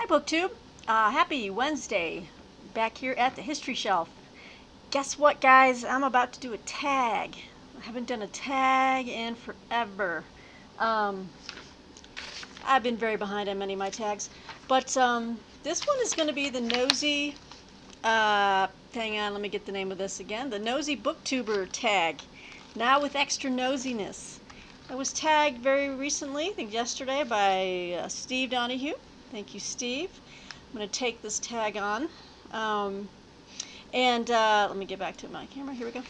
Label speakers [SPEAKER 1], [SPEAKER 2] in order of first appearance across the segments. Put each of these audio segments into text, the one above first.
[SPEAKER 1] BookTube. Happy Wednesday. Back here at the History Shelf. Guess what, guys? I'm about to do a tag. I haven't done a tag in forever. I've been very behind on many of my tags. But this one is going to be the Nosy, hang on, let me get the name of this again. The Nosy BookTuber Tag. Now with extra nosiness. I was tagged very recently, I think yesterday, by Steve Donahue. Thank you, Steve. I'm going to take this tag on. Let me get back to my camera. Here we go.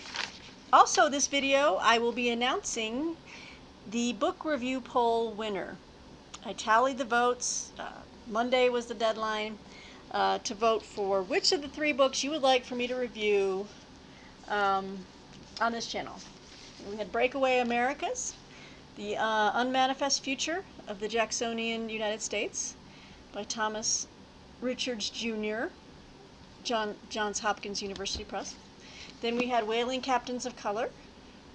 [SPEAKER 1] Also, this video, I will be announcing the book review poll winner. I tallied the votes. Monday was the deadline to vote for which of the 3 books you would like for me to review on this channel. We had Breakaway Americas, The Unmanifest Future of the Jacksonian United States by Thomas Richards Jr., Johns Hopkins University Press. Then we had Whaling Captains of Color,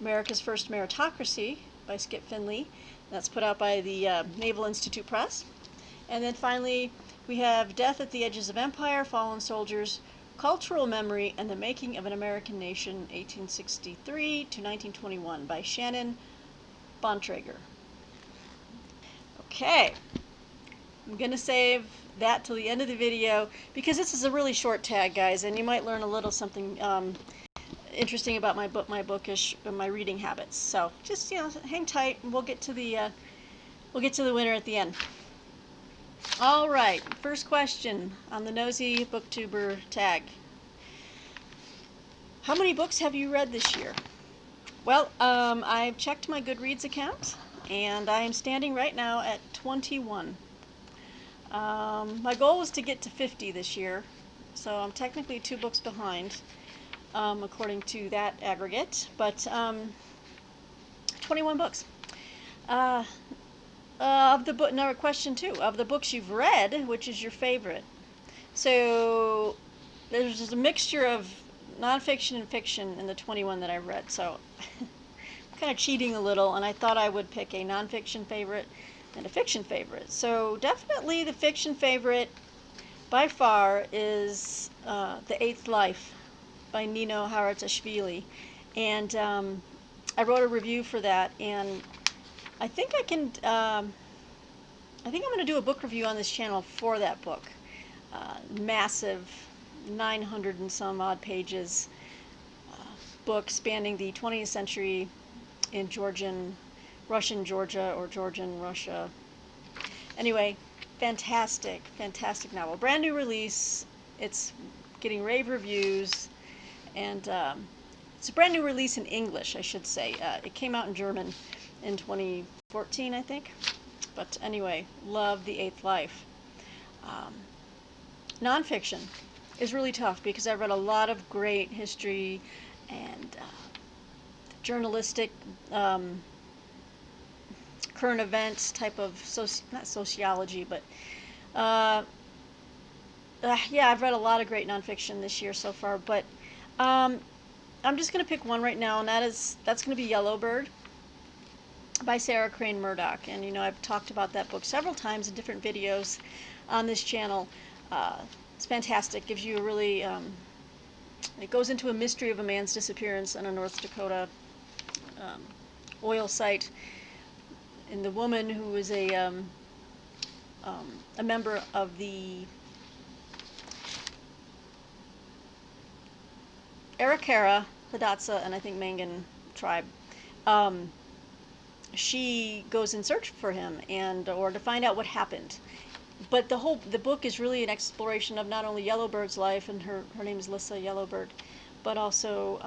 [SPEAKER 1] America's First Meritocracy by Skip Finley. That's put out by the Naval Institute Press. And then finally, we have Death at the Edges of Empire, Fallen Soldiers, Cultural Memory, and the Making of an American Nation, 1863 to 1921 by Shannon Bontrager. Okay, I'm going to save that till the end of the video because this is a really short tag, guys, and you might learn a little something interesting about my bookish, my reading habits. So just hang tight, and we'll get to the winner at the end. All right, first question on the Nosy BookTuber Tag. How many books have you read this year? Well, I've checked my Goodreads account, and I am standing right now at 21. My goal was to get to 50 this year, so I'm technically 2 books behind, according to that aggregate, but 21 books. Another question too, of the books you've read, which is your favorite? So there's a mixture of nonfiction and fiction in the 21 that I've read, so I'm kind of cheating a little, and I thought I would pick a nonfiction favorite and a fiction favorite. So definitely the fiction favorite by far is The Eighth Life by Nino Haritsashvili, and I wrote a review for that, and I think I think I'm going to do a book review on this channel for that book. Massive 900 and some odd pages book spanning the 20th century in Russian Georgia or Georgian Russia. Anyway, fantastic novel. Brand new release. It's getting rave reviews, and it's a brand new release in English, I should say. It came out in German in 2014, I think. But anyway, love The Eighth Life. Nonfiction is really tough because I've read a lot of great history and journalistic current events type of not sociology, but yeah, I've read a lot of great nonfiction this year so far, but I'm just going to pick one right now, and that's going to be Yellowbird by Sarah Crane Murdoch. And I've talked about that book several times in different videos on this channel. It's fantastic. Gives you a really it goes into a mystery of a man's disappearance on a North Dakota oil site, and the woman who is a member of the Arikara, Hidatsa, and I think Mangan tribe. She goes in search for him or to find out what happened. But the book is really an exploration of not only Yellowbird's life, and her name is Lissa Yellowbird, but also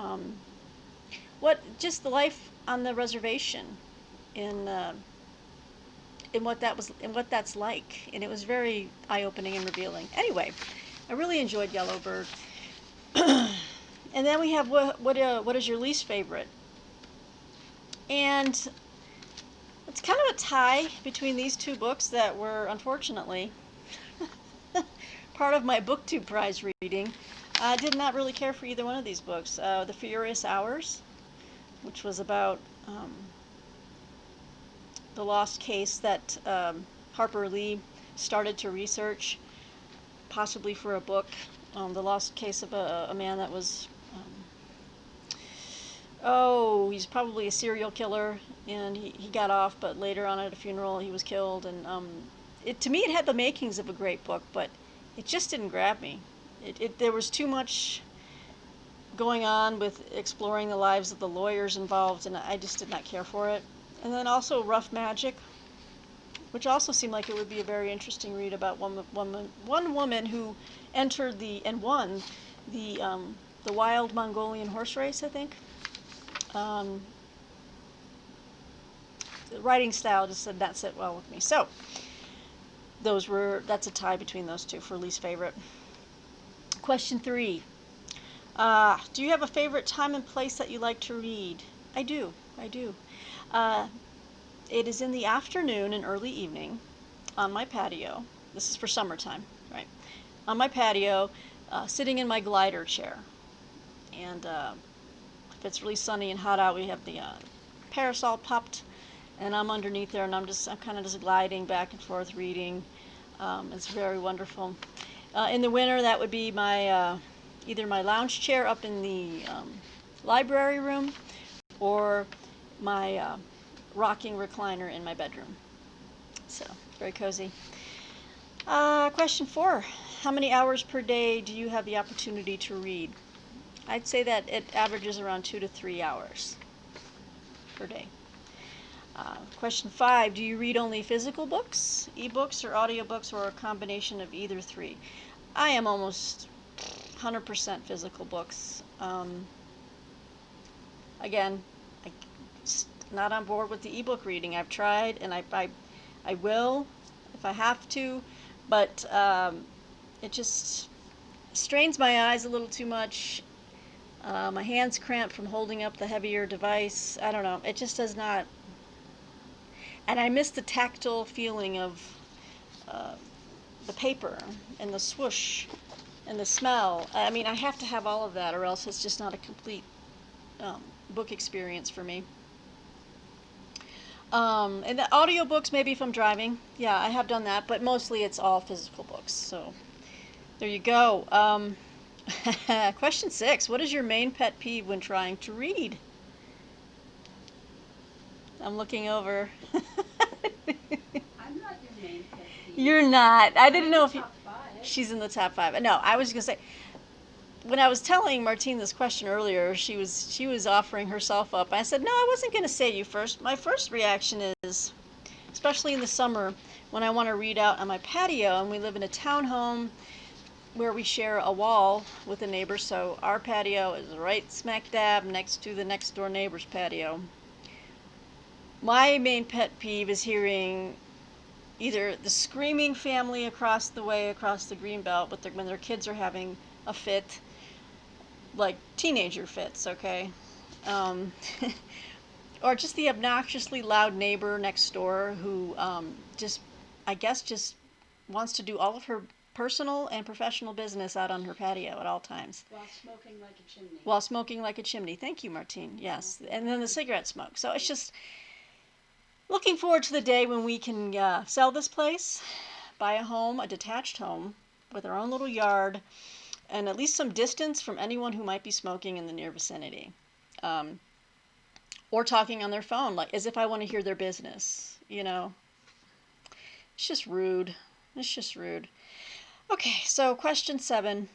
[SPEAKER 1] just the life on the reservation in what that's like, and it was very eye-opening and revealing. Anyway, I really enjoyed Yellowbird. And then we have what is your least favorite? And it's kind of a tie between these 2 books that were, unfortunately, part of my BookTube Prize reading. I did not really care for either one of these books. The Furious Hours, which was about the lost case that Harper Lee started to research possibly for a book. The lost case of a man that was, he's probably a serial killer, and he got off, but later on at a funeral he was killed. And to me, it had the makings of a great book, but it just didn't grab me. There was too much going on with exploring the lives of the lawyers involved, and I just did not care for it. And then also Rough Magic, which also seemed like it would be a very interesting read about one woman who entered and won the wild Mongolian horse race, I think. The writing style just did not sit well with me. So that's a tie between those two for least favorite. Question 3. Do you have a favorite time and place that you like to read? I do. It is in the afternoon and early evening on my patio. This is for summertime, right? On my patio, sitting in my glider chair. And if it's really sunny and hot out, we have the parasol popped, and I'm underneath there, and I'm kind of just gliding back and forth reading. It's very wonderful. In the winter, that would be my either my lounge chair up in the library room, or my rocking recliner in my bedroom. So, very cozy. Question 4. How many hours per day do you have the opportunity to read? I'd say that it averages around 2 to 3 hours per day. Question 5. Do you read only physical books, ebooks, or audiobooks, or a combination of either 3? I am almost 100% physical books. Again, I'm not on board with the ebook reading. I've tried, and I will if I have to, but it just strains my eyes a little too much. My hands cramp from holding up the heavier device. I don't know. It just does not. And I miss the tactile feeling of the paper and the swoosh and the smell. I mean, I have to have all of that, or else it's just not a complete book experience for me. And the audiobooks, maybe if I'm driving. Yeah, I have done that, but mostly it's all physical books. So there you go. Question 6. What is your main pet peeve when trying to read? I'm looking over.
[SPEAKER 2] I'm not your main pet peeve.
[SPEAKER 1] You're not. I didn't know if
[SPEAKER 2] top 5.
[SPEAKER 1] She's in the top 5. No, I was going to say, when I was telling Martine this question earlier, she was offering herself up. I said, no, I wasn't going to say you first. My first reaction is, especially in the summer, when I want to read out on my patio, and we live in a townhome where we share a wall with a neighbor, so our patio is right smack dab next to the next door neighbor's patio. My main pet peeve is hearing either the screaming family across the way, across the greenbelt, when their kids are having a fit, like teenager fits, okay? Or just the obnoxiously loud neighbor next door who just wants to do all of her personal and professional business out on her patio at all times. While smoking like a chimney. Thank you, Martine. Yes. And then the cigarette smoke. So it's just looking forward to the day when we can sell this place, buy a home, a detached home, with our own little yard, and at least some distance from anyone who might be smoking in the near vicinity. Or talking on their phone, like as if I want to hear their business, you know. It's just rude. Okay, so question 7.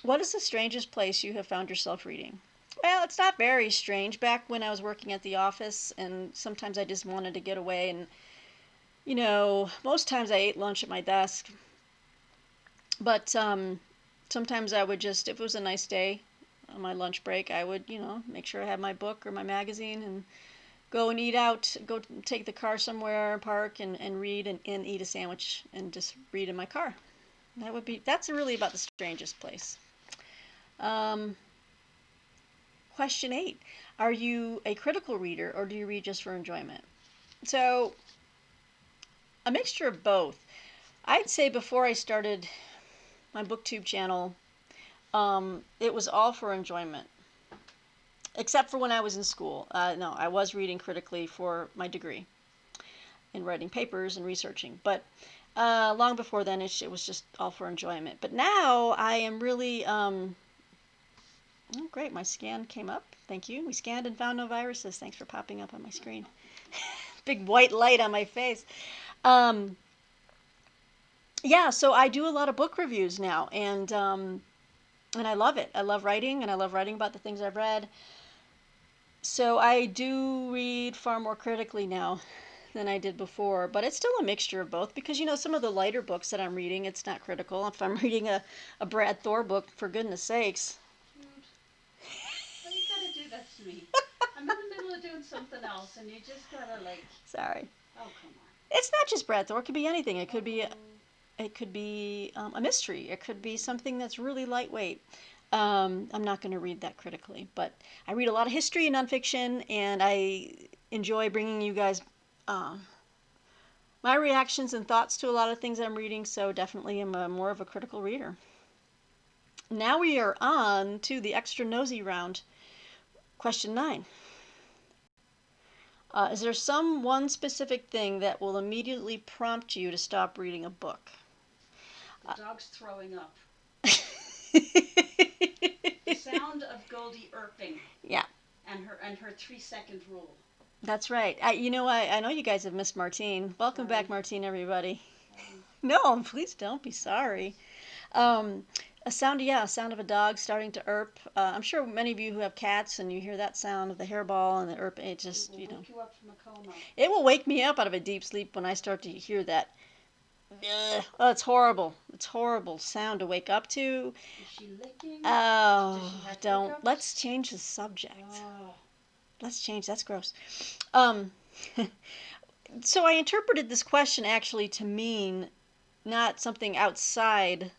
[SPEAKER 1] What is the strangest place you have found yourself reading? Well, it's not very strange. Back when I was working at the office, and sometimes I just wanted to get away, and, you know, most times I ate lunch at my desk. But sometimes I would just, if it was a nice day on my lunch break, I would, make sure I had my book or my magazine and go and eat out, go take the car somewhere, park, and read, and eat a sandwich and just read in my car. That's really about the strangest place. Question 8. Are you a critical reader, or do you read just for enjoyment? So, a mixture of both. I'd say before I started my BookTube channel, it was all for enjoyment. Except for when I was in school. No, I was reading critically for my degree in writing papers and researching. But Long before then, it was just all for enjoyment. But now I am really, oh, great, my scan came up. Thank you. We scanned and found no viruses. Thanks for popping up on my screen. Big white light on my face. Um, yeah, so I do a lot of book reviews now, and I love it. I love writing, and I love writing about the things I've read. So I do read far more critically now than I did before, but it's still a mixture of both because, some of the lighter books that I'm reading, it's not critical. If I'm reading a Brad Thor book, for goodness sakes.
[SPEAKER 2] Dude, why you gotta do that to me? I'm in the middle of doing something else, and you just gotta
[SPEAKER 1] Sorry.
[SPEAKER 2] Oh, come on.
[SPEAKER 1] It's not just Brad Thor. It could be anything. It could be a mystery. It could be something that's really lightweight. I'm not going to read that critically, but I read a lot of history and nonfiction, and I enjoy bringing you guys my reactions and thoughts to a lot of things I'm reading, so definitely am more of a critical reader. Now we are on to the Extra-Nosy Round. Question 9. Is there some one specific thing that will immediately prompt you to stop reading a book?
[SPEAKER 2] The dog's throwing up. The sound of Goldie irping.
[SPEAKER 1] Yeah.
[SPEAKER 2] And her 3-second rule.
[SPEAKER 1] That's right. I know you guys have missed Martine. Welcome
[SPEAKER 2] Sorry.
[SPEAKER 1] back, Martine, everybody.
[SPEAKER 2] Sorry.
[SPEAKER 1] No, please don't be sorry. A sound of a dog starting to irp. I'm sure many of you who have cats and you hear that sound of the hairball and the irp, it just,
[SPEAKER 2] It will wake you up from a coma.
[SPEAKER 1] It will wake me up out of a deep sleep when I start to hear that. Oh, it's horrible. It's horrible sound to wake up to.
[SPEAKER 2] Is she licking?
[SPEAKER 1] Oh,
[SPEAKER 2] Does she have
[SPEAKER 1] don't.
[SPEAKER 2] hiccups?
[SPEAKER 1] Let's change the subject.
[SPEAKER 2] Oh.
[SPEAKER 1] Let's change. That's gross. So I interpreted this question actually to mean not something outside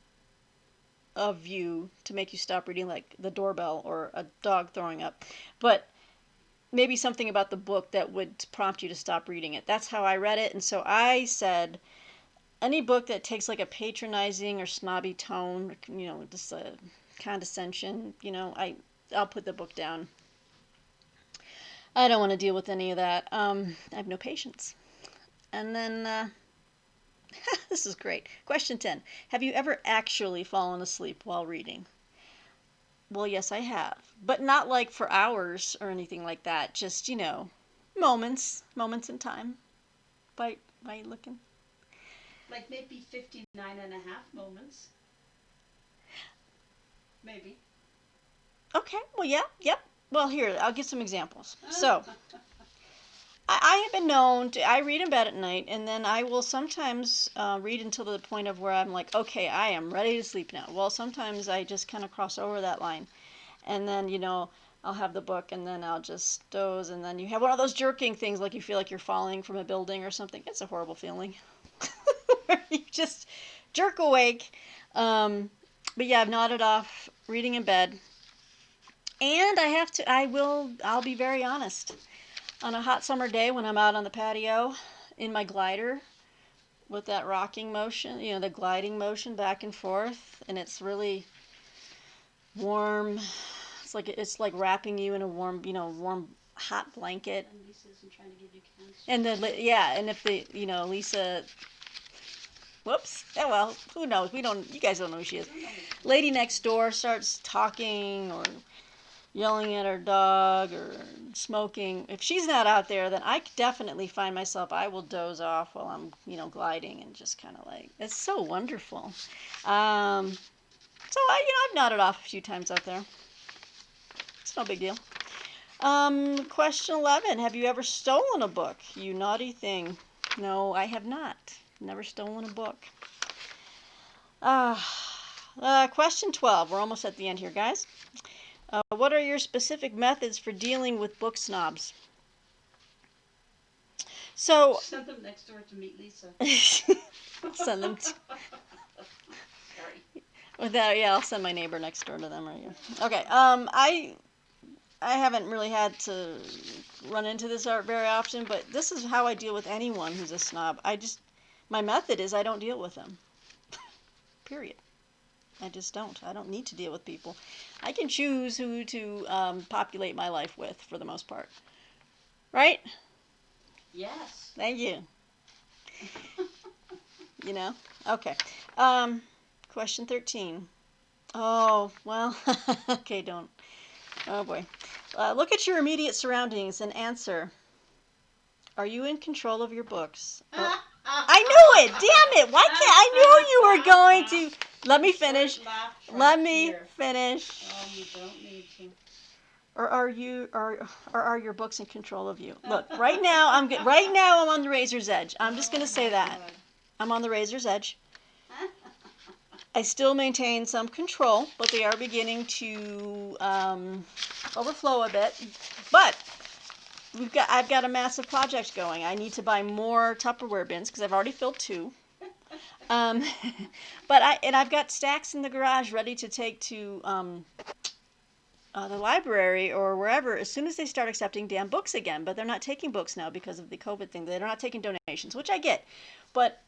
[SPEAKER 1] of you to make you stop reading, like the doorbell or a dog throwing up, but maybe something about the book that would prompt you to stop reading it. That's how I read it, and so I said any book that takes like a patronizing or snobby tone, just a condescension, I'll put the book down. I don't want to deal with any of that. I have no patience. And then, this is great. Question 10. Have you ever actually fallen asleep while reading? Well, yes, I have. But not like for hours or anything like that. Just, moments in time. Why are you looking?
[SPEAKER 2] Like maybe 59.5 moments. Maybe.
[SPEAKER 1] Okay, well, yeah, yep. Well, here, I'll give some examples. So, I have been known to, I read in bed at night, and then I will sometimes read until the point of where I'm like, okay, I am ready to sleep now. Well, sometimes I just kind of cross over that line, and then, I'll have the book, and then I'll just doze, and then you have one of those jerking things, like you feel like you're falling from a building or something. It's a horrible feeling. Where you just jerk awake. But yeah, I've nodded off reading in bed. And I'll be very honest. On a hot summer day when I'm out on the patio in my glider with that rocking motion, the gliding motion back and forth, and it's really warm. It's like wrapping you in a warm hot blanket.
[SPEAKER 2] And Lisa isn't trying to give you cancer.
[SPEAKER 1] And then and if Lisa, whoops. Oh well, who knows? You guys don't know who she is. Lady next door starts talking or yelling at her dog or smoking. If she's not out there, then I definitely find myself, I will doze off while I'm, gliding and just kind of it's so wonderful. So I've nodded off a few times out there. It's no big deal. Question 11. Have you ever stolen a book? You naughty thing. No, I have not. Never stolen a book. Question 12. We're almost at the end here, guys. What are your specific methods for dealing with book snobs? So
[SPEAKER 2] send them next door to meet Lisa.
[SPEAKER 1] Send them.
[SPEAKER 2] Sorry.
[SPEAKER 1] With that, yeah, I'll send my neighbor next door to them right here. Okay. I haven't really had to run into this art very often, but this is how I deal with anyone who's a snob. My method is I don't deal with them. Period. I just don't. I don't need to deal with people. I can choose who to populate my life with for the most part. Right?
[SPEAKER 2] Yes.
[SPEAKER 1] Thank you. you know? Okay. Question 13. Oh, well, okay, don't. Oh boy. Look at your immediate surroundings and answer. Are you in control of your books? I knew it! Damn it! Why can't I knew you were going to. Let me finish. Let me finish.
[SPEAKER 2] Oh, you don't need to.
[SPEAKER 1] Or are your books in control of you? Look, right now I'm on the razor's edge. I'm just gonna say that. I'm on the razor's edge. I still maintain some control, but they are beginning to overflow a bit. But I've got a massive project going. I need to buy more Tupperware bins because I've already filled 2. But I've got stacks in the garage ready to take to the library or wherever as soon as they start accepting damn books again. But they're not taking books now because of the COVID thing. They're not taking donations, which I get. But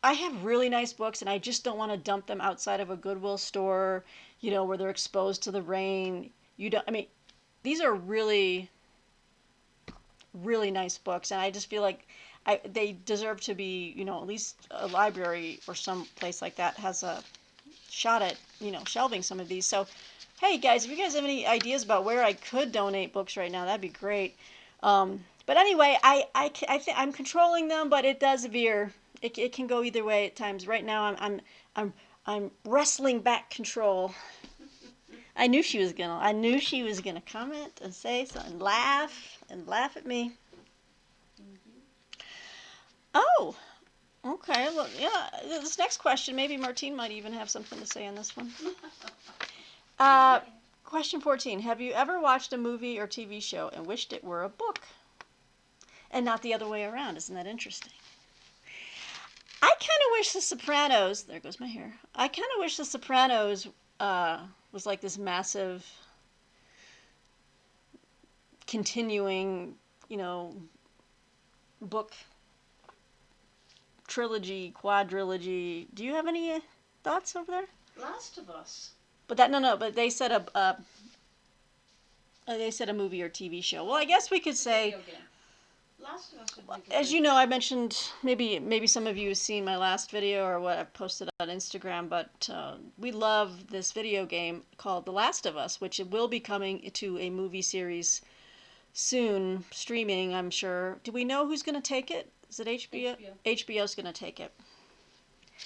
[SPEAKER 1] I have really nice books, and I just don't want to dump them outside of a Goodwill store, where they're exposed to the rain. These are really, really nice books, and I just feel like they deserve to be, at least a library or some place like that has a shot at, shelving some of these. So, hey guys, if you guys have any ideas about where I could donate books right now, that'd be great. But anyway, I'm controlling them, but it does veer. It can go either way at times. Right now, I'm wrestling back control. I knew she was gonna comment and say something, laugh at me. Oh, okay. Well, yeah. This next question, maybe Martine might even have something to say on this one. Question 14. Have you ever watched a movie or TV show and wished it were a book? And not the other way around. Isn't that interesting? I kind of wish The Sopranos, there goes my hair. I kind of wish The Sopranos was like this massive, continuing, book trilogy, quadrilogy. Do you have any thoughts over there?
[SPEAKER 2] Last of Us.
[SPEAKER 1] But but they said a movie or TV show. Well, I guess we could say.
[SPEAKER 2] Last of Us would make
[SPEAKER 1] As you know, I mentioned, maybe some of you have seen my last video or what I've posted on Instagram, but we love this video game called The Last of Us, which will be coming to a movie series soon, streaming, I'm sure. Do we know who's going to take it? Is it HBO? HBO's going to take it.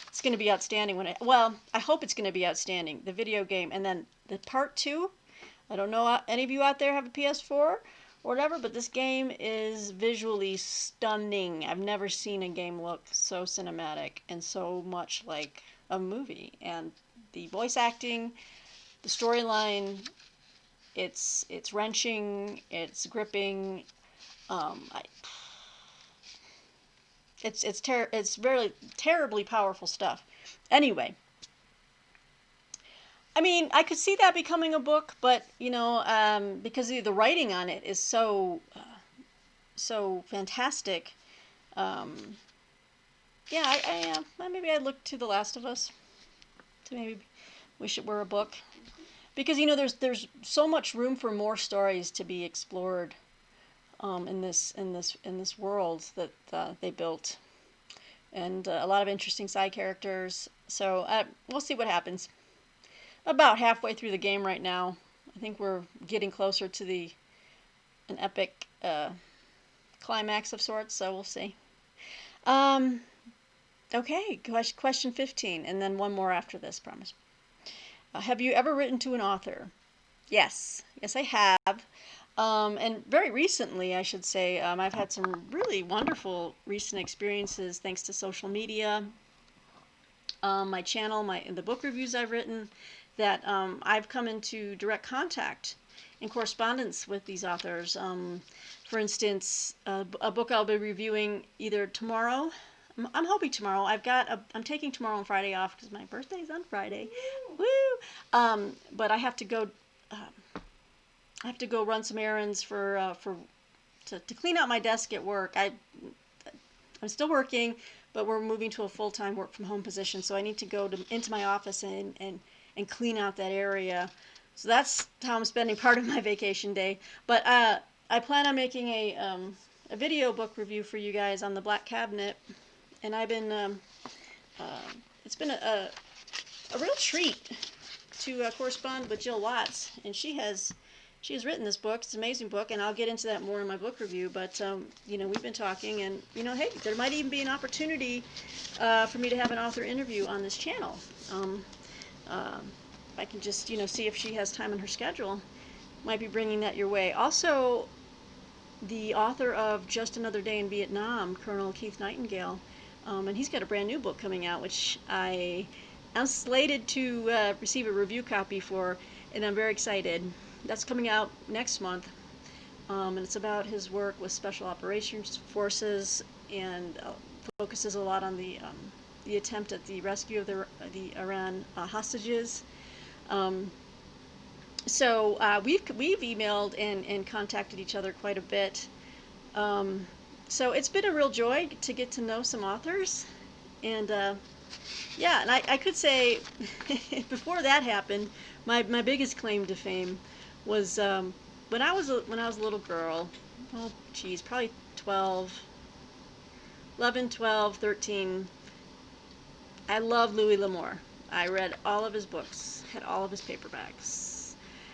[SPEAKER 1] It's going to be outstanding I hope it's going to be outstanding, the video game. And then the part 2, I don't know, any of you out there have a PS4 or whatever, but this game is visually stunning. I've never seen a game look so cinematic and so much like a movie. And the voice acting, the storyline, it's wrenching, it's gripping. It's very terribly powerful stuff. Anyway, I could see that becoming a book, but because the writing on it is so fantastic. Maybe I'd look to The Last of Us to maybe wish it were a book, because there's so much room for more stories to be explored in this world that they built, and a lot of interesting side characters. So we'll see what happens. About halfway through the game right now. I think we're getting closer to an epic climax of sorts, so we'll see. Okay, question 15, and then one more after this, promise. Have you ever written to an author? Yes, I have. And very recently, I should say, I've had some really wonderful recent experiences thanks to social media, my channel, the book reviews I've written, that I've come into direct contact and correspondence with these authors. For instance, a book I'll be reviewing either tomorrow. I'm hoping tomorrow. I'm taking tomorrow and Friday off because my birthday's on Friday. Woo! But I have to go. I have to go run some errands to clean out my desk at work. I'm still working, but we're moving to a full-time work from home position, so I need to go into my office and clean out that area. So that's how I'm spending part of my vacation day. But I plan on making a video book review for you guys on the Black Cabinet, and I've been it's been a real treat to correspond with Jill Watts, and she has written this book. It's an amazing book, and I'll get into that more in my book review. But we've been talking, and hey, there might even be an opportunity for me to have an author interview on this channel. I can just see if she has time in her schedule. Might be bringing that your way. Also, the author of Just Another Day in Vietnam, Colonel Keith Nightingale, and he's got a brand new book coming out, which I'm slated to receive a review copy for, and I'm very excited. That's coming out next month, and it's about his work with Special Operations Forces, and focuses a lot on the attempt at the rescue of the Iran hostages. So we've emailed and contacted each other quite a bit. So it's been a real joy to get to know some authors, and yeah, and I could say before that happened, my biggest claim to fame was when I was a little girl. Oh, geez, probably 11, 12, 13. I loved Louis L'Amour. I read all of his books, had all of his paperbacks.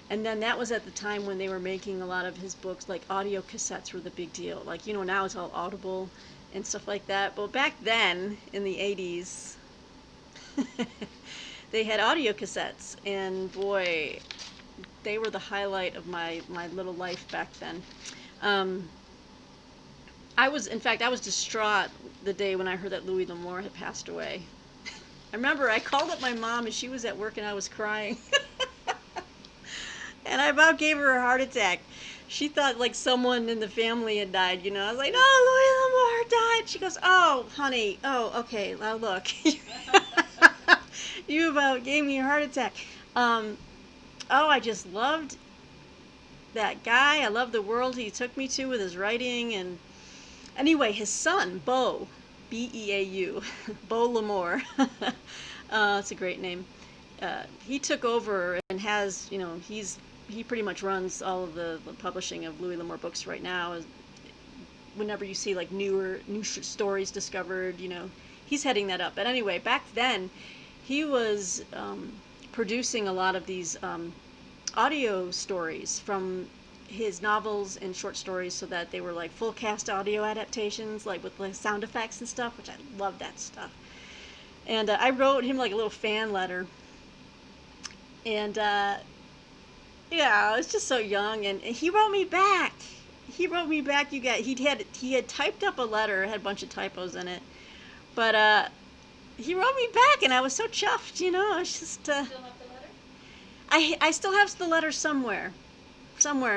[SPEAKER 1] And then that was at the time when they were making a lot of his books, like audio cassettes were the big deal. Like, now it's all Audible and stuff like that. But back then, in the 80s, they had audio cassettes. And boy, they were the highlight of my little life back then. I was distraught the day when I heard that Louis L'Amour had passed away. I remember I called up my mom, and she was at work, and I was crying. And I about gave her a heart attack. She thought like someone in the family had died, I was like, no, Louis L'Amour died. She goes, oh, honey, oh, okay, now look. You about gave me a heart attack. Oh, I just loved that guy. I loved the world he took me to with his writing. And anyway, his son, Beau, B-E-A-U, Beau L'Amour. It's a great name. He took over and has, he pretty much runs all of the publishing of Louis L'Amour books right now. Whenever you see like new stories discovered, he's heading that up. But anyway, back then, he was producing a lot of these audio stories from his novels and short stories, so that they were like full cast audio adaptations, like with like sound effects and stuff, which I love that stuff. And I wrote him like a little fan letter. And yeah, I was just so young, and he wrote me back. You guys. He had typed up a letter, it had a bunch of typos in it, but he wrote me back, and I was so chuffed. I was just.
[SPEAKER 2] Still have the letter?
[SPEAKER 1] I still have the letter somewhere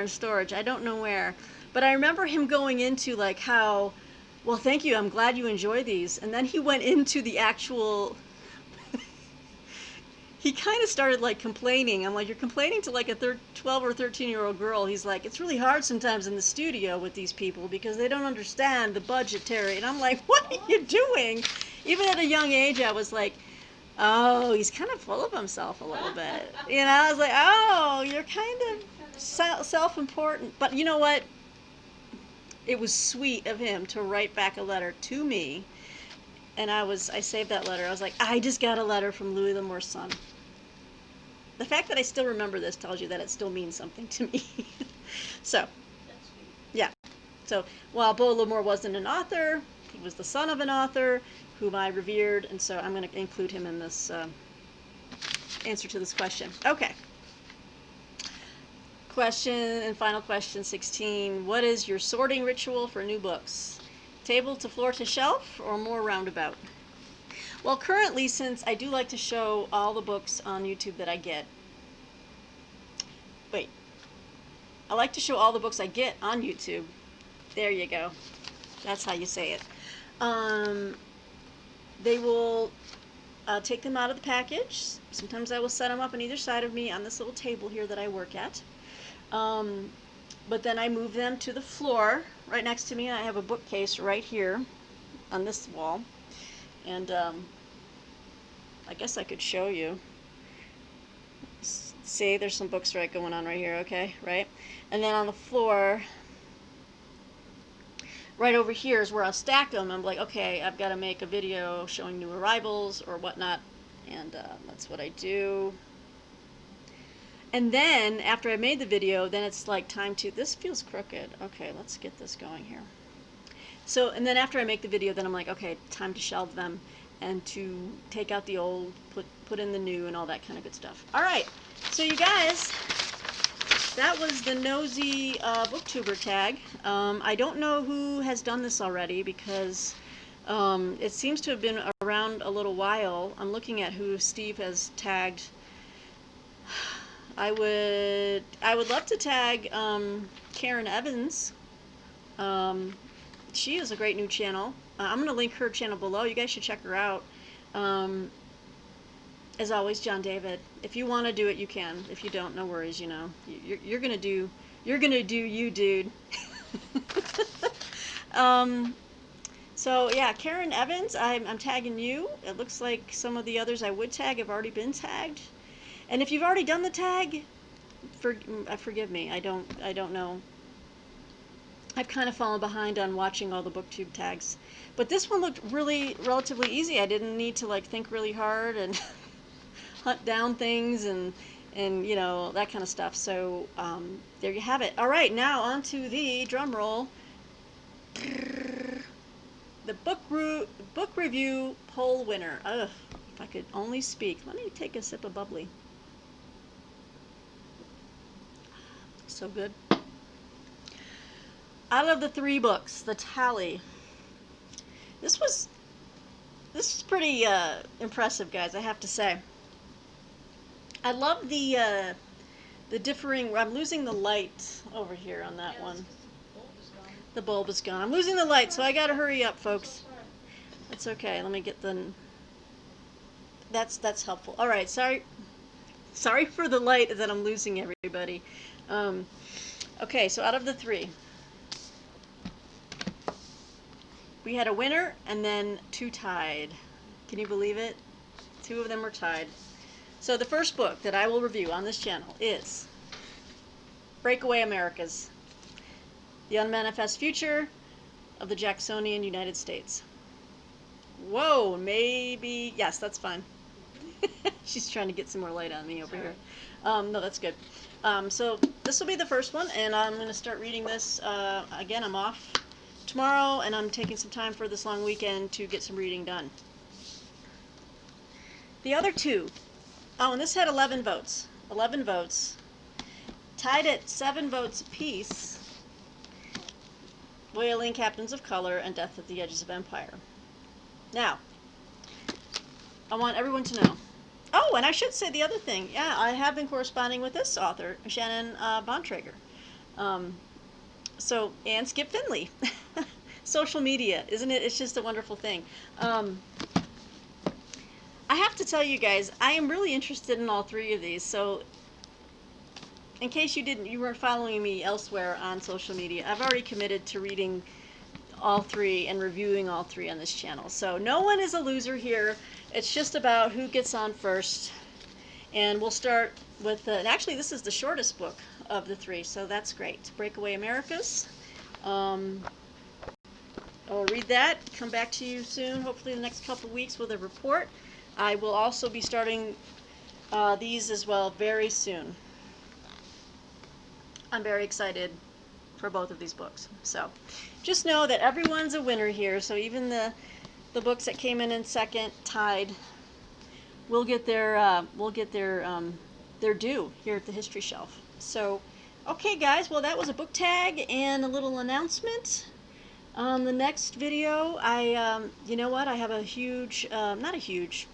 [SPEAKER 1] in storage. I don't know where, but I remember him going into like how, well, thank you. I'm glad you enjoy these, and then he went into the actual. He kind of started like complaining. I'm like, you're complaining to like a 12 or 13-year-old girl. He's like, it's really hard sometimes in the studio with these people because they don't understand the budgetary. And I'm like, what are you doing? Even at a young age, I was like, oh, he's kind of full of himself a little bit. I was like, oh, you're kind of self-important. But you know what? It was sweet of him to write back a letter to me. And I saved that letter. I was like, I just got a letter from Louis L'Amour's son. The fact that I still remember this tells you that it still means something to me. So, yeah. So, while Beau L'Amour wasn't an author, he was the son of an author whom I revered, and so I'm going to include him in this answer to this question. Okay. Final question 16. What is your sorting ritual for new books? Table to floor to shelf, or more roundabout? Well, currently, since I do like to show all the books on YouTube that I get, I like to show all the books I get on YouTube. There you go. That's how you say it. They will take them out of the package. Sometimes I will set them up on either side of me on this little table here that I work at. But then I move them to the floor right next to me. I have a bookcase right here on this wall. And I guess I could show you. See, there's some books going on right here, okay, right? And then on the floor, right over here is where I'll stack them. I'm like, okay, I've got to make a video showing new arrivals or whatnot, and that's what I do. And then after I made the video, then it's like time to, this feels crooked. Okay, let's get this going here. So, and then after I make the video, then I'm like, okay, time to shelve them and to take out the old, put in the new, and all that kind of good stuff. All right, so you guys, that was the Nosy BookTuber tag. I don't know who has done this already because it seems to have been around a little while. I'm looking at who Steve has tagged. I would love to tag Karen Evans. She is a great new channel. I'm going to link her channel below. You guys should check her out. As always, John David. If you want to do it, you can. If you don't, no worries. You know, you're gonna do you, dude. So yeah, Karen Evans, I'm tagging you. It looks like some of the others I would tag have already been tagged. And if you've already done the tag, forgive me. I don't know. I've kind of fallen behind on watching all the BookTube tags. But this one looked relatively easy. I didn't need to like think really hard and hunt down things and you know, that kind of stuff. So there you have it. All right, now on to the drum roll. The book review poll winner. Ugh, if I could only speak. Let me take a sip of bubbly. So good. Out of the 3 books, the tally. This is pretty impressive, guys, I have to say. I love the differing. I'm losing the light over here on that one. The bulb is gone. I'm losing the light, so I gotta hurry up, folks. It's okay. Let me get the. That's helpful. All right. Sorry for the light that I'm losing everybody. Okay, so out of the 3, we had a winner and then 2 tied. Can you believe it? 2 of them were tied. So the first book that I will review on this channel is Breakaway Americas, The Unmanifest Future of the Jacksonian United States. Whoa, maybe, yes, that's fine. She's trying to get some more light on me over here. No, that's good. So this will be the first one, and I'm going to start reading this. Again, I'm off tomorrow, and I'm taking some time for this long weekend to get some reading done. The other 2, oh, and this had 11 votes. 11 votes. Tied at 7 votes apiece, Whaling Captains of Color and Death at the Edges of Empire. Now, I want everyone to know. Oh, and I should say the other thing. Yeah, I have been corresponding with this author, Shannon Bontrager. And Skip Finley. Social media, isn't it? It's just a wonderful thing. I have to tell you guys, I am really interested in all 3 of these. So, in case you weren't following me elsewhere on social media, I've already committed to reading all 3 and reviewing all 3 on this channel. So no one is a loser here. It's just about who gets on first. And we'll start with and actually this is the shortest book of the 3, so that's great. Breakaway Americas. I'll read that, come back to you soon, hopefully in the next couple weeks with a report. I will also be starting these as well very soon. I'm very excited for both of these books. So just know that everyone's a winner here, so even the books that came in second, tied, will get their due here at the History Shelf. So, okay guys, well that was a book tag and a little announcement. The next video, you know what, I have a huge, not a huge,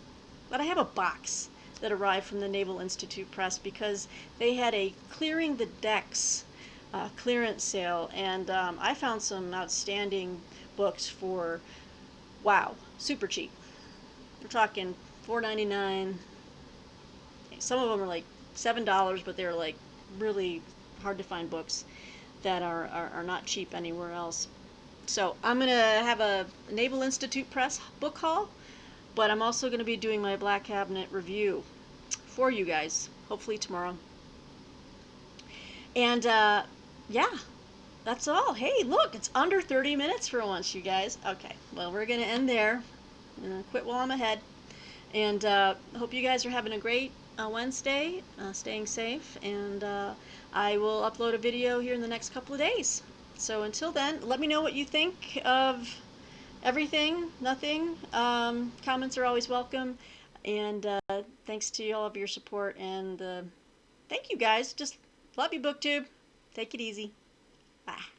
[SPEAKER 1] but I have a box that arrived from the Naval Institute Press because they had a Clearing the Decks clearance sale, and I found some outstanding books for, wow, super cheap. We're talking $4.99. Some of them are like $7, but they're like really hard to find books that are not cheap anywhere else. So I'm going to have a Naval Institute Press book haul, but I'm also going to be doing my Black Cabinet review for you guys, hopefully tomorrow. And yeah, That's all. Hey, look, it's under 30 minutes for once, you guys. Okay, well, we're going to end there. Quit while I'm ahead. And hope you guys are having a great Wednesday, staying safe, and I will upload a video here in the next couple of days. So until then, let me know what you think of everything, nothing. Comments are always welcome. And thanks to all of your support. And thank you guys. Just love you, BookTube. Take it easy. Bye.